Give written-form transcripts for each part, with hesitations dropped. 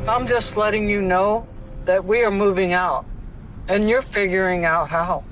I'm just letting you know that we are moving out, and you're figuring out how.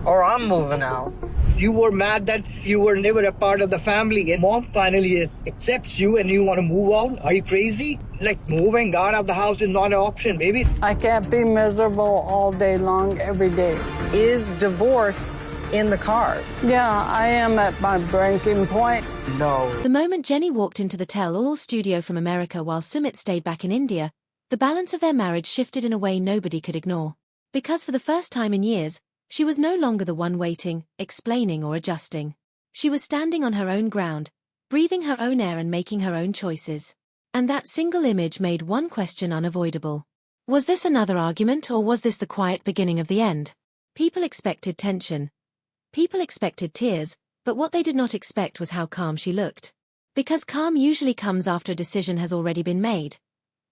Or I'm moving out. You were mad that you were never a part of the family, and mom finally accepts you and you want to move on? Are you crazy? Like, moving out of the house is not an option, baby. I can't be miserable all day long, every day. Is divorce in the cards? Yeah, I am at my breaking point. No. The moment Jenny walked into the tell-all studio from America while Sumit stayed back in India, the balance of their marriage shifted in a way nobody could ignore. Because for the first time in years, she was no longer the one waiting, explaining or adjusting. She was standing on her own ground, breathing her own air and making her own choices. And that single image made one question unavoidable. Was this another argument, or was this the quiet beginning of the end? People expected tension. People expected tears, but what they did not expect was how calm she looked. Because calm usually comes after a decision has already been made.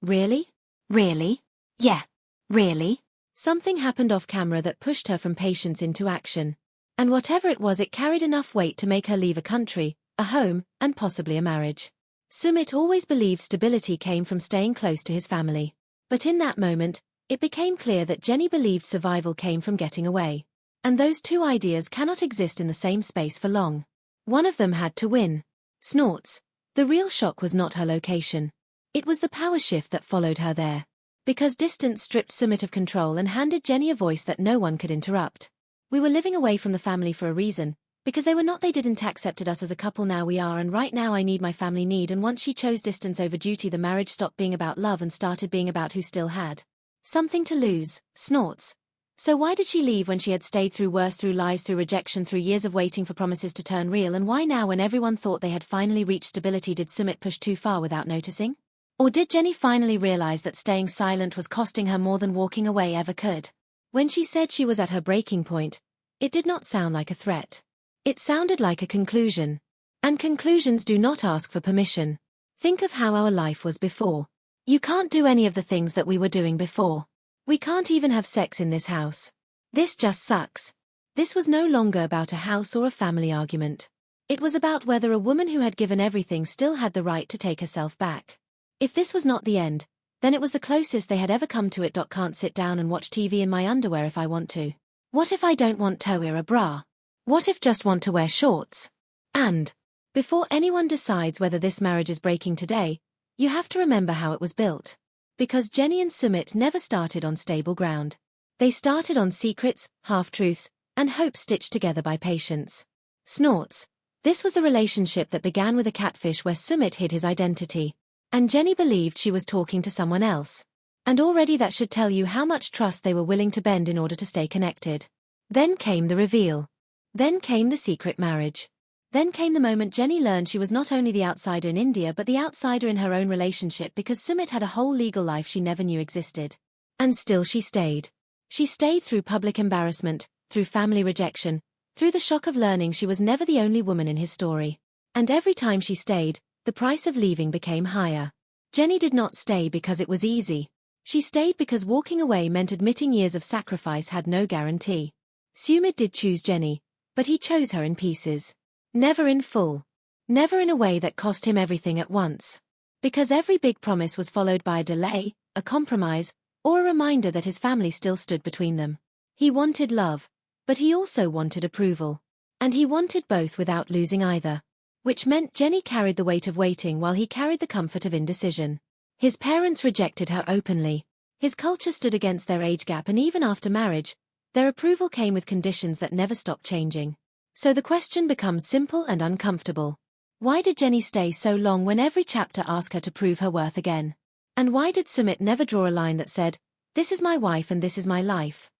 Really? Really? Yeah. Really? Something happened off camera that pushed her from patience into action. And whatever it was, it carried enough weight to make her leave a country, a home, and possibly a marriage. Sumit always believed stability came from staying close to his family. But in that moment, it became clear that Jenny believed survival came from getting away. And those two ideas cannot exist in the same space for long. One of them had to win. Snorts. The real shock was not her location. It was the power shift that followed her there. Because distance stripped Sumit of control and handed Jenny a voice that no one could interrupt. We were living away from the family for a reason, because they didn't accepted us as a couple. Now we are, and right now I need my family need. And once she chose distance over duty, the marriage stopped being about love and started being about who still had something to lose. Snorts. So why did she leave when she had stayed through worse, through lies, through rejection, through years of waiting for promises to turn real? And why now, when everyone thought they had finally reached stability, did Sumit push too far without noticing? Or did Jenny finally realize that staying silent was costing her more than walking away ever could? When she said she was at her breaking point, it did not sound like a threat. It sounded like a conclusion. And conclusions do not ask for permission. Think of how our life was before. You can't do any of the things that we were doing before. We can't even have sex in this house. This just sucks. This was no longer about a house or a family argument. It was about whether a woman who had given everything still had the right to take herself back. If this was not the end, then it was the closest they had ever come to it. Can't sit down and watch TV in my underwear if I want to. What if I don't want to wear a bra? What if just want to wear shorts? And before anyone decides whether this marriage is breaking today, you have to remember how it was built. Because Jenny and Sumit never started on stable ground. They started on secrets, half-truths, and hope stitched together by patience. Snorts. This was the relationship that began with a catfish where Sumit hid his identity. And Jenny believed she was talking to someone else. And already that should tell you how much trust they were willing to bend in order to stay connected. Then came the reveal. Then came the secret marriage. Then came the moment Jenny learned she was not only the outsider in India but the outsider in her own relationship, because Sumit had a whole legal life she never knew existed. And still she stayed. She stayed through public embarrassment, through family rejection, through the shock of learning she was never the only woman in his story. And every time she stayed, the price of leaving became higher. Jenny did not stay because it was easy. She stayed because walking away meant admitting years of sacrifice had no guarantee. Sumit did choose Jenny, but he chose her in pieces. Never in full. Never in a way that cost him everything at once. Because every big promise was followed by a delay, a compromise, or a reminder that his family still stood between them. He wanted love, but he also wanted approval. And he wanted both without losing either. Which meant Jenny carried the weight of waiting while he carried the comfort of indecision. His parents rejected her openly. His culture stood against their age gap, and even after marriage, their approval came with conditions that never stopped changing. So the question becomes simple and uncomfortable. Why did Jenny stay so long when every chapter asked her to prove her worth again? And why did Sumit never draw a line that said, "This is my wife and this is my life"?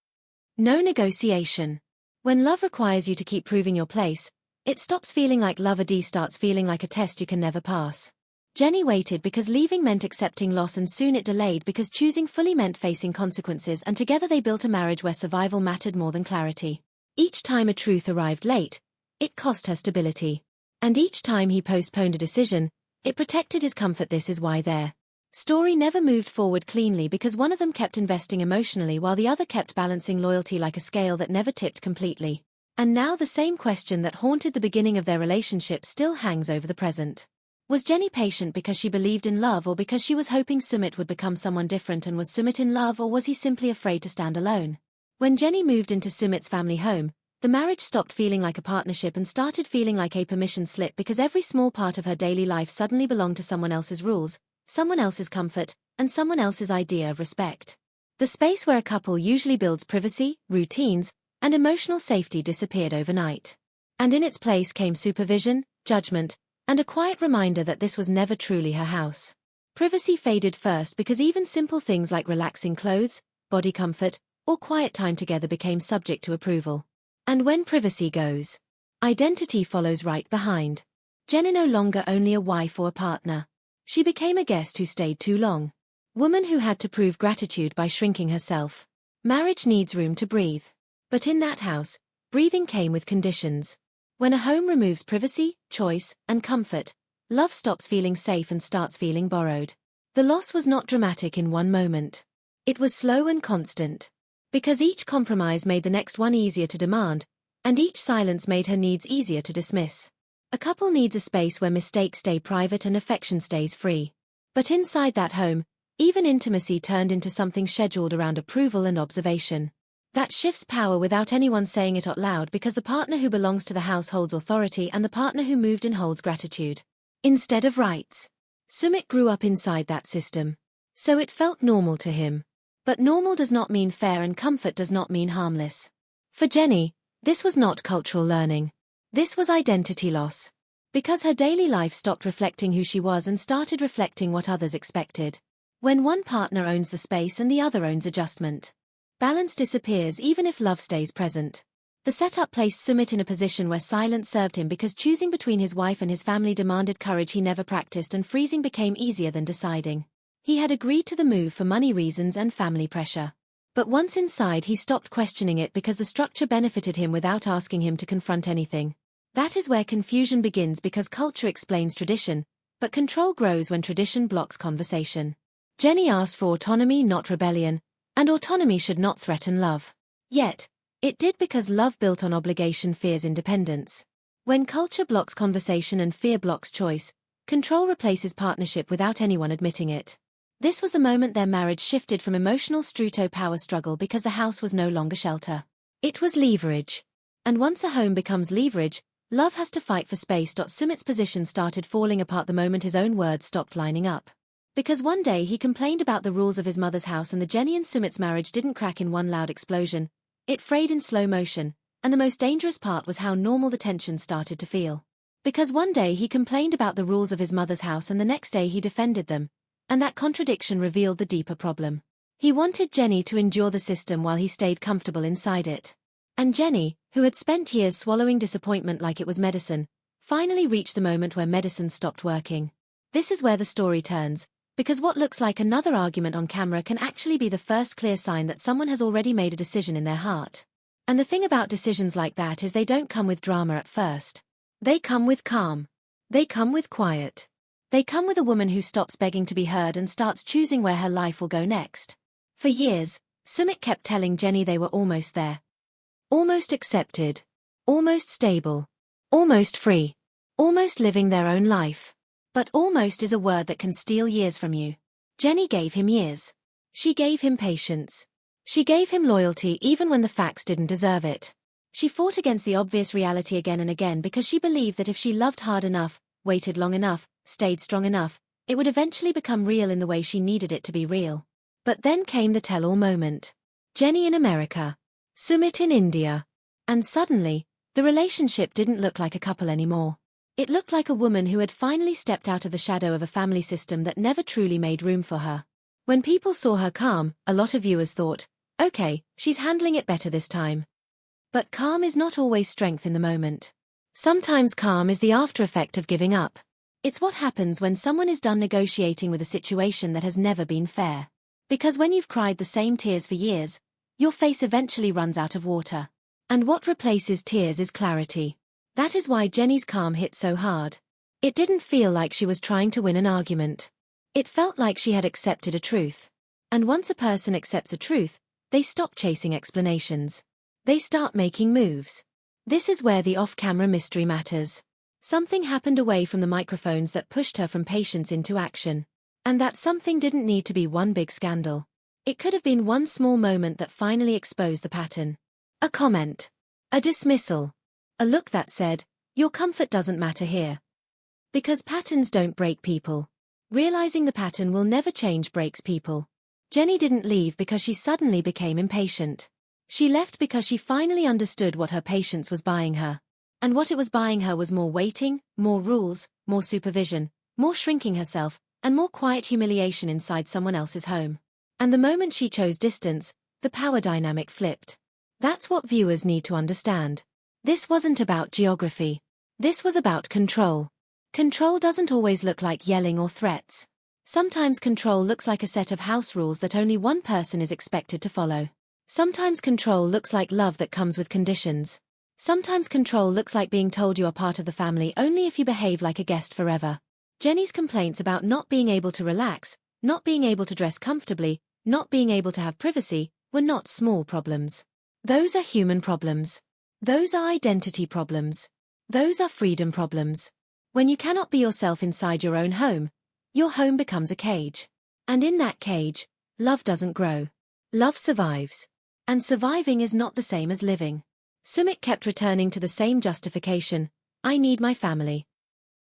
No negotiation. When love requires you to keep proving your place, it stops feeling like love. Starts feeling like a test you can never pass. Jenny waited because leaving meant accepting loss, and soon it delayed because choosing fully meant facing consequences, and together they built a marriage where survival mattered more than clarity. Each time a truth arrived late, it cost her stability. And each time he postponed a decision, it protected his comfort. This is why their story never moved forward cleanly, because one of them kept investing emotionally while the other kept balancing loyalty like a scale that never tipped completely. And now the same question that haunted the beginning of their relationship still hangs over the present. Was Jenny patient because she believed in love or because she was hoping Sumit would become someone different, and was Sumit in love or was he simply afraid to stand alone? When Jenny moved into Sumit's family home, the marriage stopped feeling like a partnership and started feeling like a permission slip because every small part of her daily life suddenly belonged to someone else's rules, someone else's comfort, and someone else's idea of respect. The space where a couple usually builds privacy, routines, and emotional safety disappeared overnight. And in its place came supervision, judgment, and a quiet reminder that this was never truly her house. Privacy faded first because even simple things like relaxing clothes, body comfort, or quiet time together became subject to approval. And when privacy goes, identity follows right behind. Jenny no longer only a wife or a partner. She became a guest who stayed too long. Woman who had to prove gratitude by shrinking herself. Marriage needs room to breathe. But in that house, breathing came with conditions. When a home removes privacy, choice, and comfort, love stops feeling safe and starts feeling borrowed. The loss was not dramatic in one moment. It was slow and constant. Because each compromise made the next one easier to demand, and each silence made her needs easier to dismiss. A couple needs a space where mistakes stay private and affection stays free. But inside that home, even intimacy turned into something scheduled around approval and observation. That shifts power without anyone saying it out loud because the partner who belongs to the house holds authority and the partner who moved in holds gratitude. Instead of rights. Sumit grew up inside that system. So it felt normal to him. But normal does not mean fair and comfort does not mean harmless. For Jenny, this was not cultural learning. This was identity loss. Because her daily life stopped reflecting who she was and started reflecting what others expected. When one partner owns the space and the other owns adjustment, balance disappears even if love stays present. The setup placed Sumit in a position where silence served him because choosing between his wife and his family demanded courage he never practiced, and freezing became easier than deciding. He had agreed to the move for money reasons and family pressure. But once inside he stopped questioning it because the structure benefited him without asking him to confront anything. That is where confusion begins because culture explains tradition, but control grows when tradition blocks conversation. Jenny asked for autonomy, not rebellion, and autonomy should not threaten love. Yet, it did because love built on obligation fears independence. When culture blocks conversation and fear blocks choice, control replaces partnership without anyone admitting it. This was the moment their marriage shifted from emotional to power struggle because the house was no longer shelter. It was leverage. And once a home becomes leverage, love has to fight for space. Sumit's position started falling apart the moment his own words stopped lining up. Because one day he complained about the rules of his mother's house and the Jenny and Sumit's marriage didn't crack in one loud explosion. It frayed in slow motion, and the most dangerous part was how normal the tension started to feel. Because one day he complained about the rules of his mother's house and the next day he defended them, and that contradiction revealed the deeper problem. He wanted Jenny to endure the system while he stayed comfortable inside it. And Jenny, who had spent years swallowing disappointment like it was medicine, finally reached the moment where medicine stopped working. This is where the story turns. Because what looks like another argument on camera can actually be the first clear sign that someone has already made a decision in their heart. And the thing about decisions like that is they don't come with drama at first. They come with calm. They come with quiet. They come with a woman who stops begging to be heard and starts choosing where her life will go next. For years, Sumit kept telling Jenny they were almost there. Almost accepted. Almost stable. Almost free. Almost living their own life. But almost is a word that can steal years from you. Jenny gave him years. She gave him patience. She gave him loyalty even when the facts didn't deserve it. She fought against the obvious reality again and again because she believed that if she loved hard enough, waited long enough, stayed strong enough, it would eventually become real in the way she needed it to be real. But then came the tell-all moment. Jenny in America. Sumit in India. And suddenly, the relationship didn't look like a couple anymore. It looked like a woman who had finally stepped out of the shadow of a family system that never truly made room for her. When people saw her calm, a lot of viewers thought, okay, she's handling it better this time. But calm is not always strength in the moment. Sometimes calm is the after effect of giving up. It's what happens when someone is done negotiating with a situation that has never been fair. Because when you've cried the same tears for years, your face eventually runs out of water. And what replaces tears is clarity. That is why Jenny's calm hit so hard. It didn't feel like she was trying to win an argument. It felt like she had accepted a truth. And once a person accepts a truth, they stop chasing explanations. They start making moves. This is where the off-camera mystery matters. Something happened away from the microphones that pushed her from patience into action. And that something didn't need to be one big scandal. It could have been one small moment that finally exposed the pattern. A comment. A dismissal. A look that said, your comfort doesn't matter here. Because patterns don't break people. Realizing the pattern will never change breaks people. Jenny didn't leave because she suddenly became impatient. She left because she finally understood what her patience was buying her. And what it was buying her was more waiting, more rules, more supervision, more shrinking herself, and more quiet humiliation inside someone else's home. And the moment she chose distance, the power dynamic flipped. That's what viewers need to understand. This wasn't about geography. This was about control. Control doesn't always look like yelling or threats. Sometimes control looks like a set of house rules that only one person is expected to follow. Sometimes control looks like love that comes with conditions. Sometimes control looks like being told you are part of the family only if you behave like a guest forever. Jenny's complaints about not being able to relax, not being able to dress comfortably, not being able to have privacy, were not small problems. Those are human problems. Those are identity problems. Those are freedom problems. When you cannot be yourself inside your own home, your home becomes a cage. And in that cage, love doesn't grow. Love survives. And surviving is not the same as living. Sumit kept returning to the same justification, I need my family.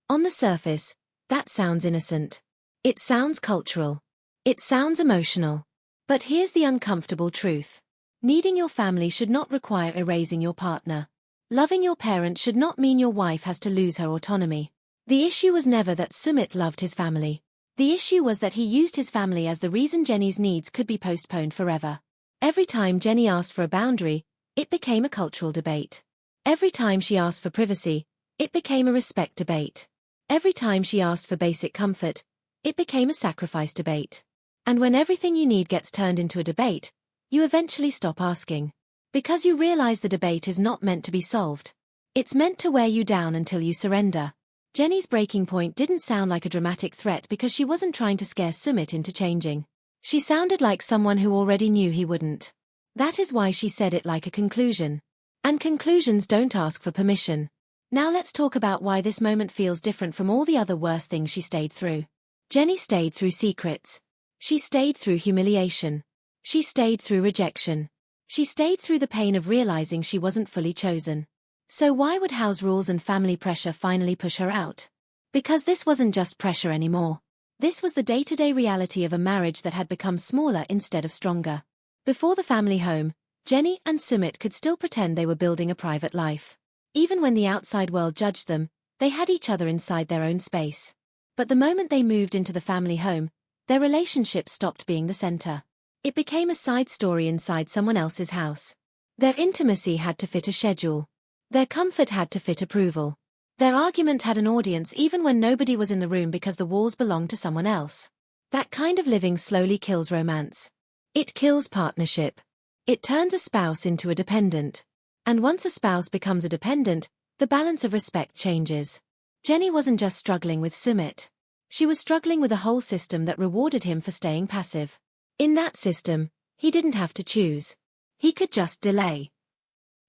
On the surface, that sounds innocent. It sounds cultural. It sounds emotional. But here's the uncomfortable truth. Needing your family should not require erasing your partner. Loving your parent should not mean your wife has to lose her autonomy. The issue was never that Sumit loved his family. The issue was that he used his family as the reason Jenny's needs could be postponed forever. Every time Jenny asked for a boundary, it became a cultural debate. Every time she asked for privacy, it became a respect debate. Every time she asked for basic comfort, it became a sacrifice debate. And when everything you need gets turned into a debate, you eventually stop asking. Because you realize the debate is not meant to be solved. It's meant to wear you down until you surrender. Jenny's breaking point didn't sound like a dramatic threat because she wasn't trying to scare Sumit into changing. She sounded like someone who already knew he wouldn't. That is why she said it like a conclusion. And conclusions don't ask for permission. Now let's talk about why this moment feels different from all the other worse things she stayed through. Jenny stayed through secrets. She stayed through humiliation. She stayed through rejection. She stayed through the pain of realizing she wasn't fully chosen. So why would house rules and family pressure finally push her out? Because this wasn't just pressure anymore. This was the day-to-day reality of a marriage that had become smaller instead of stronger. Before the family home, Jenny and Sumit could still pretend they were building a private life. Even when the outside world judged them, they had each other inside their own space. But the moment they moved into the family home, their relationship stopped being the center. It became a side story inside someone else's house. Their intimacy had to fit a schedule. Their comfort had to fit approval. Their argument had an audience even when nobody was in the room because the walls belonged to someone else. That kind of living slowly kills romance. It kills partnership. It turns a spouse into a dependent. And once a spouse becomes a dependent, the balance of respect changes. Jenny wasn't just struggling with Sumit. She was struggling with a whole system that rewarded him for staying passive. In that system, he didn't have to choose. He could just delay.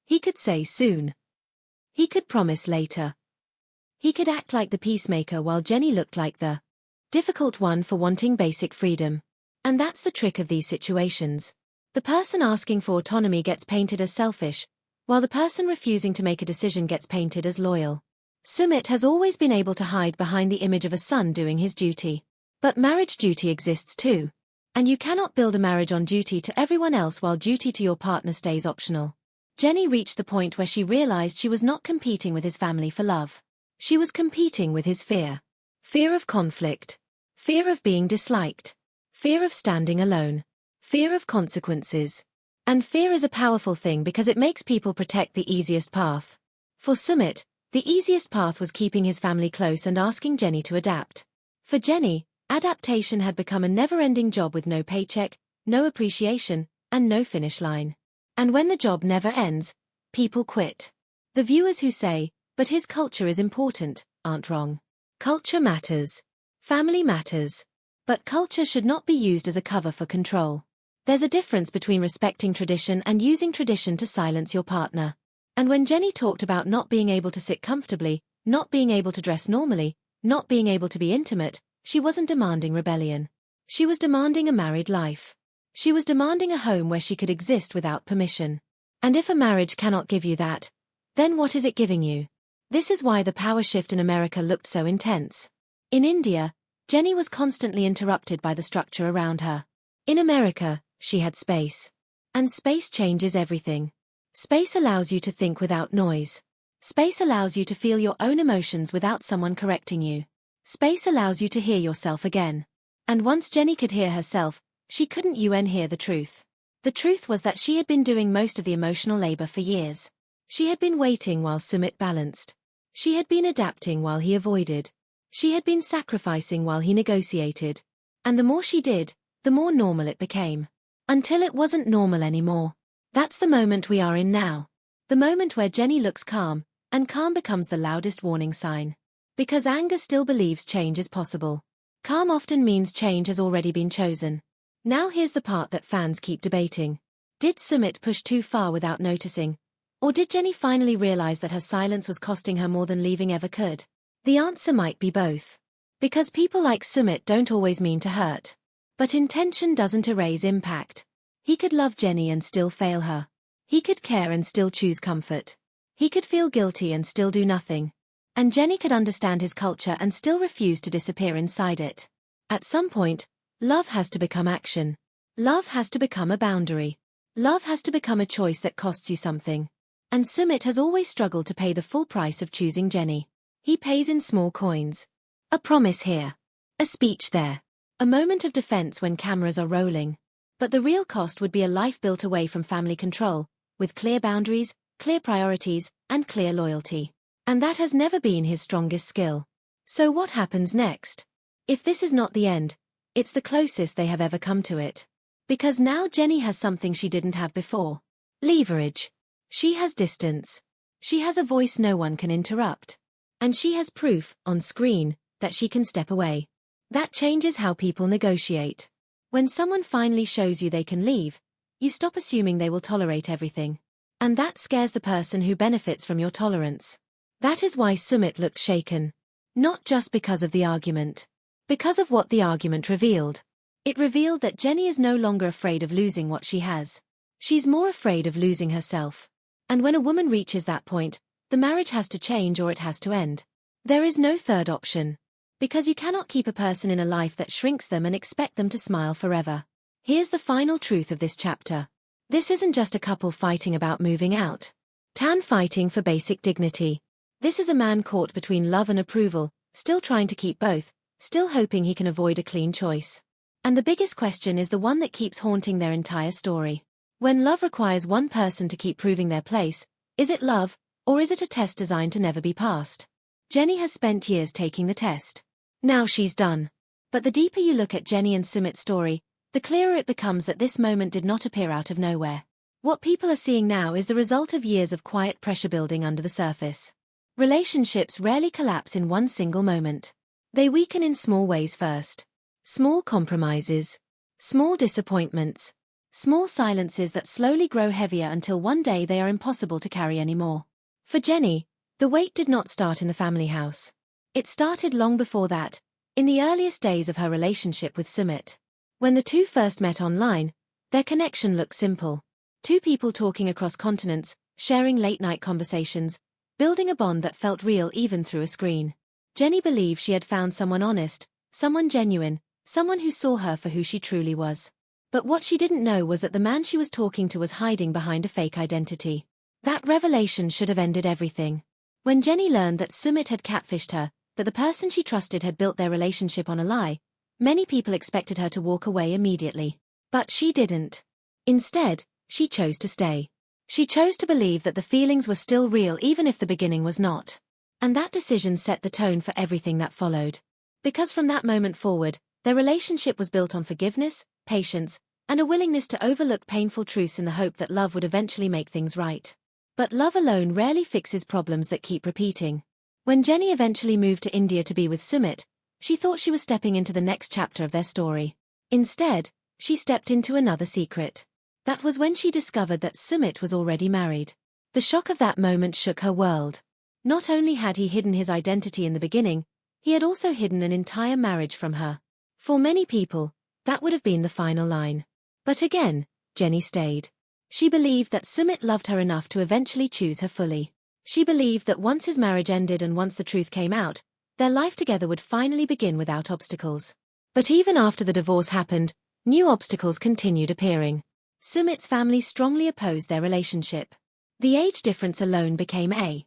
He could say soon. He could promise later. He could act like the peacemaker while Jenny looked like the difficult one for wanting basic freedom. And that's the trick of these situations. The person asking for autonomy gets painted as selfish, while the person refusing to make a decision gets painted as loyal. Sumit has always been able to hide behind the image of a son doing his duty. But marriage duty exists too. And you cannot build a marriage on duty to everyone else while duty to your partner stays optional. Jenny reached the point where she realized she was not competing with his family for love. She was competing with his fear. Fear of conflict. Fear of being disliked. Fear of standing alone. Fear of consequences. And fear is a powerful thing because it makes people protect the easiest path. For Sumit, the easiest path was keeping his family close and asking Jenny to adapt. For Jenny, adaptation had become a never-ending job with no paycheck, no appreciation, and no finish line. And when the job never ends, people quit. The viewers who say, but his culture is important, aren't wrong. Culture matters. Family matters. But culture should not be used as a cover for control. There's a difference between respecting tradition and using tradition to silence your partner. And when Jenny talked about not being able to sit comfortably, not being able to dress normally, not being able to be intimate. She wasn't demanding rebellion. She was demanding a married life. She was demanding a home where she could exist without permission. And if a marriage cannot give you that, then what is it giving you? This is why the power shift in America looked so intense. In India, Jenny was constantly interrupted by the structure around her. In America, she had space. And space changes everything. Space allows you to think without noise. Space allows you to feel your own emotions without someone correcting you. Space allows you to hear yourself again. And once Jenny could hear herself, she couldn't hear the truth. The truth was that she had been doing most of the emotional labor for years. She had been waiting while Sumit balanced. She had been adapting while he avoided. She had been sacrificing while he negotiated. And the more she did, the more normal it became. Until it wasn't normal anymore. That's the moment we are in now. The moment where Jenny looks calm, and calm becomes the loudest warning sign. Because anger still believes change is possible. Calm often means change has already been chosen. Now here's the part that fans keep debating. Did Sumit push too far without noticing? Or did Jenny finally realize that her silence was costing her more than leaving ever could? The answer might be both. Because people like Sumit don't always mean to hurt. But intention doesn't erase impact. He could love Jenny and still fail her. He could care and still choose comfort. He could feel guilty and still do nothing. And Jenny could understand his culture and still refuse to disappear inside it. At some point, love has to become action. Love has to become a boundary. Love has to become a choice that costs you something. And Sumit has always struggled to pay the full price of choosing Jenny. He pays in small coins. A promise here. A speech there. A moment of defense when cameras are rolling. But the real cost would be a life built away from family control, with clear boundaries, clear priorities, and clear loyalty. And that has never been his strongest skill. So what happens next? If this is not the end, it's the closest they have ever come to it. Because now Jenny has something she didn't have before. Leverage. She has distance. She has a voice no one can interrupt. And she has proof, on screen, that she can step away. That changes how people negotiate. When someone finally shows you they can leave, you stop assuming they will tolerate everything. And that scares the person who benefits from your tolerance. That is why Sumit looked shaken. Not just because of the argument. Because of what the argument revealed. It revealed that Jenny is no longer afraid of losing what she has. She's more afraid of losing herself. And when a woman reaches that point, the marriage has to change or it has to end. There is no third option. Because you cannot keep a person in a life that shrinks them and expect them to smile forever. Here's the final truth of this chapter. This isn't just a couple fighting about moving out. Tan fighting for basic dignity. This is a man caught between love and approval, still trying to keep both, still hoping he can avoid a clean choice. And the biggest question is the one that keeps haunting their entire story. When love requires one person to keep proving their place, is it love, or is it a test designed to never be passed? Jenny has spent years taking the test. Now she's done. But the deeper you look at Jenny and Sumit's story, the clearer it becomes that this moment did not appear out of nowhere. What people are seeing now is the result of years of quiet pressure building under the surface. Relationships rarely collapse in one single moment. They weaken in small ways first. Small compromises. Small disappointments. Small silences that slowly grow heavier until one day they are impossible to carry anymore. For Jenny, the weight did not start in the family house. It started long before that, in the earliest days of her relationship with Sumit. When the two first met online, their connection looked simple. Two people talking across continents, sharing late-night conversations, building a bond that felt real even through a screen. Jenny believed she had found someone honest, someone genuine, someone who saw her for who she truly was. But what she didn't know was that the man she was talking to was hiding behind a fake identity. That revelation should have ended everything. When Jenny learned that Sumit had catfished her, that the person she trusted had built their relationship on a lie, many people expected her to walk away immediately. But she didn't. Instead, she chose to stay. She chose to believe that the feelings were still real even if the beginning was not. And that decision set the tone for everything that followed. Because from that moment forward, their relationship was built on forgiveness, patience, and a willingness to overlook painful truths in the hope that love would eventually make things right. But love alone rarely fixes problems that keep repeating. When Jenny eventually moved to India to be with Sumit, she thought she was stepping into the next chapter of their story. Instead, she stepped into another secret. That was when she discovered that Sumit was already married. The shock of that moment shook her world. Not only had he hidden his identity in the beginning, he had also hidden an entire marriage from her. For many people, that would have been the final line. But again, Jenny stayed. She believed that Sumit loved her enough to eventually choose her fully. She believed that once his marriage ended and once the truth came out, their life together would finally begin without obstacles. But even after the divorce happened, new obstacles continued appearing. Sumit's family strongly opposed their relationship. The age difference alone became a